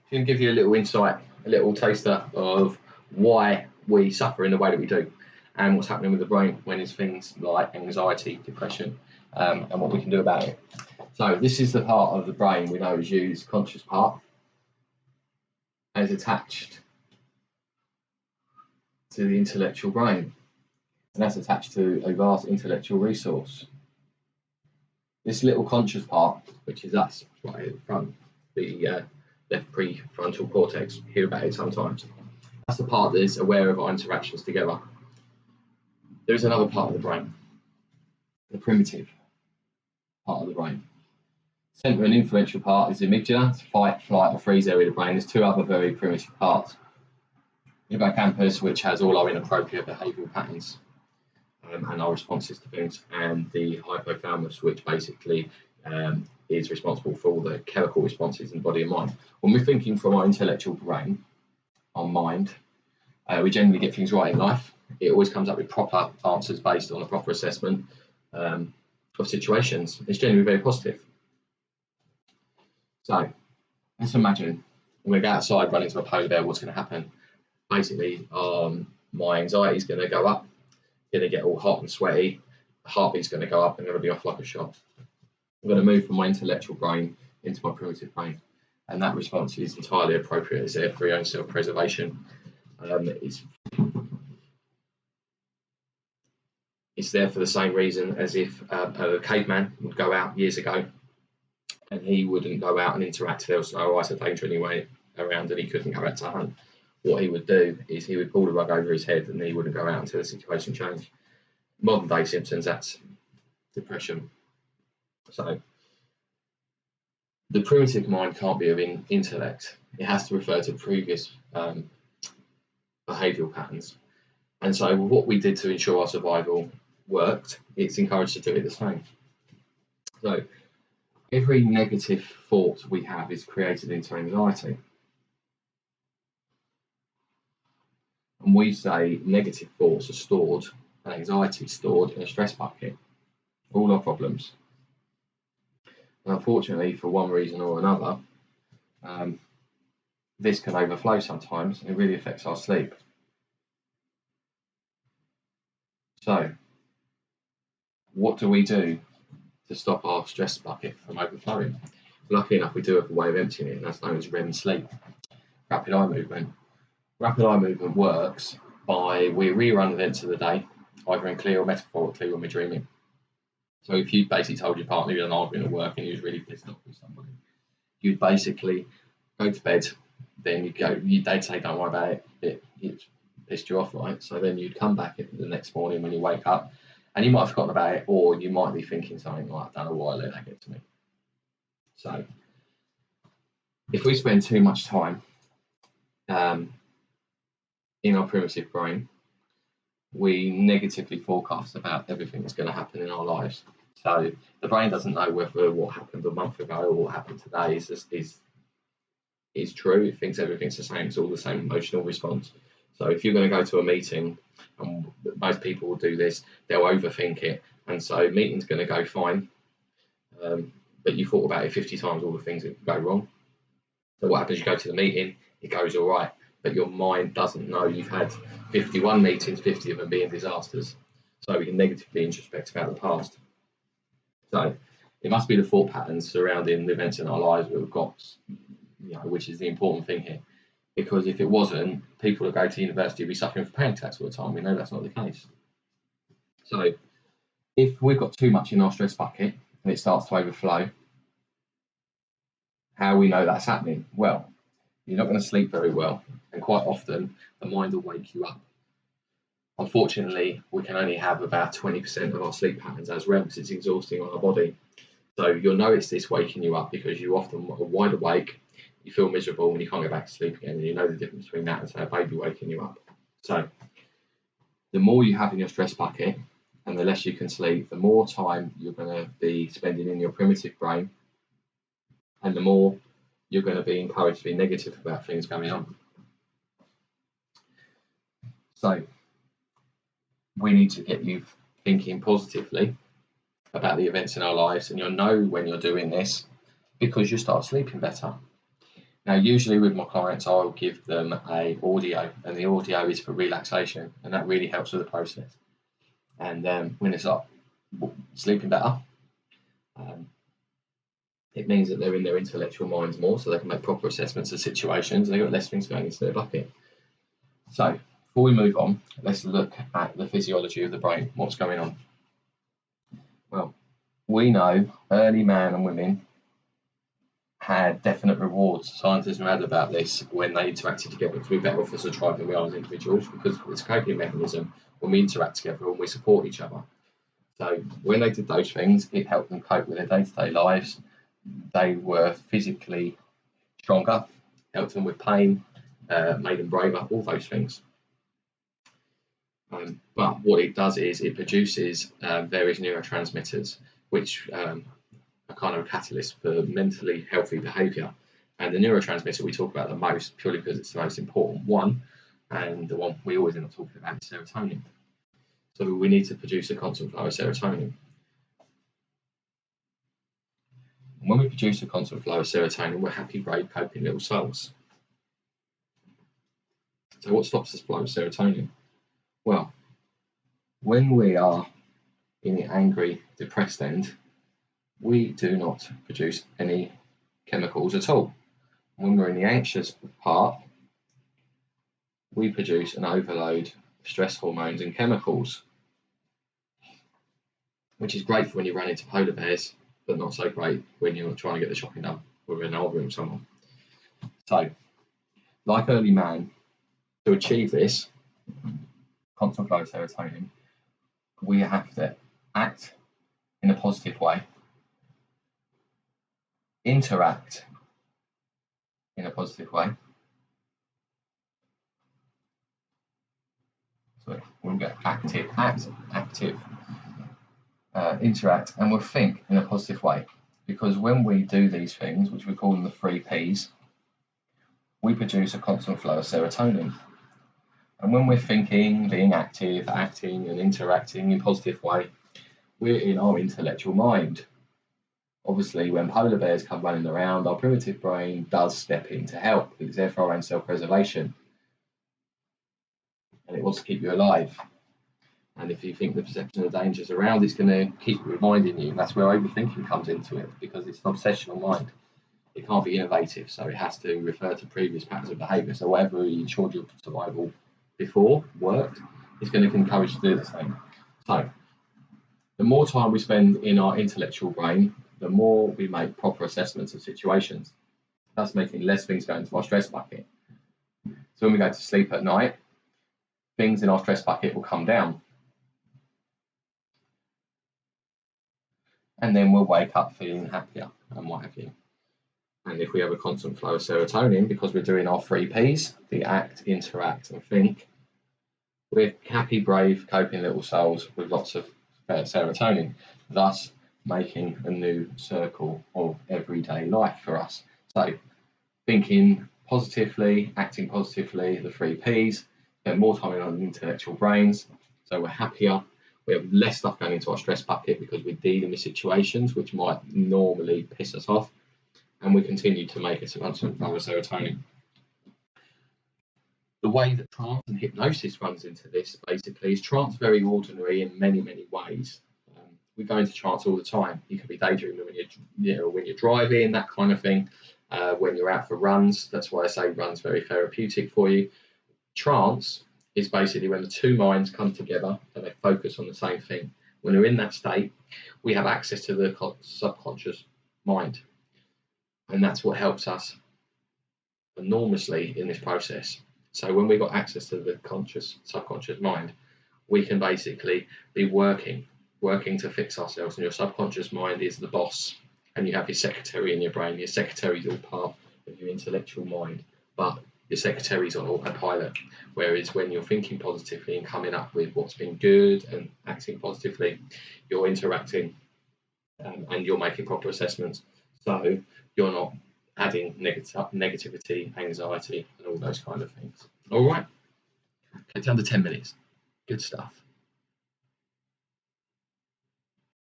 can give you a little insight, a little taster of why we suffer in the way that we do, and what's happening with the brain when there's things like anxiety, depression, and what we can do about it. So this is the part of the brain we know is used, conscious part, as attached to the intellectual brain, and that's attached to a vast intellectual resource. This little conscious part, which is us right at the front, the left prefrontal cortex, you hear about it sometimes. That's the part that is aware of our interactions together. There is another part of the brain, the primitive part of the brain. Central and influential part is the amygdala, it's fight, flight, or freeze area of the brain. There's two other very primitive parts. Hippocampus, which has all our inappropriate behavioural patterns and our responses to things, and the hypothalamus, which basically is responsible for all the chemical responses in the body and mind. When we're thinking from our intellectual brain, our mind, we generally get things right in life. It always comes up with proper answers based on a proper assessment of situations. It's generally very positive. So let's imagine I'm going to go outside, run into a polar bear. What's going to happen? Basically, my anxiety is going to go up, going to get all hot and sweaty. The heartbeat's going to go up. I'm going to be off like a shot. I'm going to move from my intellectual brain into my primitive brain, and that response is entirely appropriate. It's there for your own self-preservation. It's there for the same reason as if a caveman would go out years ago, and he wouldn't go out and interact. There was no ice or danger anyway around, and he couldn't go out to hunt. What he would do is he would pull the rug over his head, and he wouldn't go out until the situation changed. Modern day symptoms, that's depression. So the primitive mind can't be of intellect. It has to refer to previous behavioural patterns. And so what we did to ensure our survival worked, it's encouraged to do it the same. So every negative thought we have is created into anxiety. And we say negative thoughts are stored and anxiety is stored in a stress bucket. All our problems. And unfortunately, for one reason or another, this can overflow sometimes, and it really affects our sleep. So, what do we do to stop our stress bucket from overflowing? Luckily enough, we do have a way of emptying it, and that's known as REM sleep, rapid eye movement. Rapid eye movement works by we rerun events of the day, either in clear or metaphorically when we're dreaming. So if you basically told your partner you had an argument at work and you was really pissed off with somebody, you'd basically go to bed, then they'd say, don't worry about it, it pissed you off, right? So then you'd come back the next morning when you wake up, and you might have forgotten about it, or you might be thinking something like, I don't know why I let that get to me. So if we spend too much time in our primitive brain, we negatively forecast about everything that's going to happen in our lives. So the brain doesn't know whether what happened a month ago or what happened today is true. It thinks everything's the same. It's all the same emotional response. So if you're going to go to a meeting, and most people will do this, they'll overthink it. And so meeting's going to go fine, but you thought about it 50 times, all the things that could go wrong. So what happens, you go to the meeting, it goes all right, but your mind doesn't know you've had 51 meetings, 50 of them being disasters. So we can negatively introspect about the past. So it must be the thought patterns surrounding the events in our lives that we've got, which is the important thing here. Because if it wasn't, people that go to university would be suffering from panic attacks all the time. We know that's not the case. So if we've got too much in our stress bucket and it starts to overflow, how we know that's happening? Well, you're not going to sleep very well, and quite often the mind will wake you up. Unfortunately, we can only have about 20% of our sleep patterns as REMs. It's exhausting on our body. So you'll notice this waking you up because you often are wide awake, you feel miserable and you can't go back to sleep again, and you know the difference between that and say a baby waking you up. So the more you have in your stress bucket and the less you can sleep, the more time you're going to be spending in your primitive brain, and the more you're going to be encouraged to be negative about things going on. So we need to get you thinking positively about the events in our lives, and you'll know when you're doing this because you start sleeping better. Now, usually with my clients, I'll give them a audio, and the audio is for relaxation, and that really helps with the process. And when it's up, sleeping better, it means that they're in their intellectual minds more, so they can make proper assessments of situations, and they've got less things going into their bucket. So, before we move on, let's look at the physiology of the brain. What's going on? Well, we know early man and women had definite rewards. Scientists have read about this when they interacted together to be better off as a tribe than we are as individuals, because it's a coping mechanism when we interact together and we support each other. So when they did those things, it helped them cope with their day-to-day lives. They were physically stronger, helped them with pain, made them braver, all those things. But what it does is it produces various neurotransmitters, which are kind of a catalyst for mentally healthy behaviour. And the neurotransmitter we talk about the most, purely because it's the most important one, and the one we always end up talking about, is serotonin. So we need to produce a constant flow of serotonin. And when we produce a constant flow of serotonin, we're happy, brave, coping little souls. So what stops this flow of serotonin? Well, when we are in the angry, depressed end, we do not produce any chemicals at all. When we're in the anxious part, we produce an overload of stress hormones and chemicals, which is great for when you run into polar bears, but not so great when you're trying to get the shopping done or in an argument with someone. So, like early man, to achieve this constant flow of serotonin, we have to act in a positive way, interact in a positive way. So we'll get active, interact, and we'll think in a positive way. Because when we do these things, which we call them the 3 Ps, we produce a constant flow of serotonin. And when we're thinking, being active, acting, and interacting in a positive way, we're in our intellectual mind. Obviously, when polar bears come running around, our primitive brain does step in to help. It's there for our own self-preservation. And it wants to keep you alive. And if you think the perception of dangers around, it's going to keep reminding you. That's where overthinking comes into it, because it's an obsessional mind. It can't be innovative, so it has to refer to previous patterns of behaviour. So whatever ensured your survival before worked, it's going to encourage you to do the same. So the more time we spend in our intellectual brain, the more we make proper assessments of situations. That's making less things go into our stress bucket. So when we go to sleep at night, things in our stress bucket will come down. And then we'll wake up feeling happier and what have you. And if we have a constant flow of serotonin, because we're doing our 3 Ps, the act, interact, and think, we're happy, brave, coping little souls with lots of serotonin, thus making a new circle of everyday life for us. So thinking positively, acting positively, the 3 Ps, spend more time in our intellectual brains, so we're happier. We have less stuff going into our stress bucket because we're dealing with situations which might normally piss us off, and we continue to make a constant flow of serotonin. The way that trance and hypnosis runs into this basically is trance very ordinary in many, many ways. We go into trance all the time. You could be daydreaming when you're driving, that kind of thing. When you're out for runs, that's why I say run's very therapeutic for you. Trance is basically when the two minds come together and they focus on the same thing. When we're in that state, we have access to the subconscious mind. And that's what helps us enormously in this process. So when we've got access to the subconscious mind, we can basically be working to fix ourselves. And your subconscious mind is the boss, and you have your secretary in your brain. Your secretary is all part of your intellectual mind, but your secretary's on autopilot. Whereas when you're thinking positively and coming up with what's been good and acting positively, you're interacting and you're making proper assessments. So you're not adding negativity, anxiety, and all those kind of things. All right. It's under 10 minutes. Good stuff.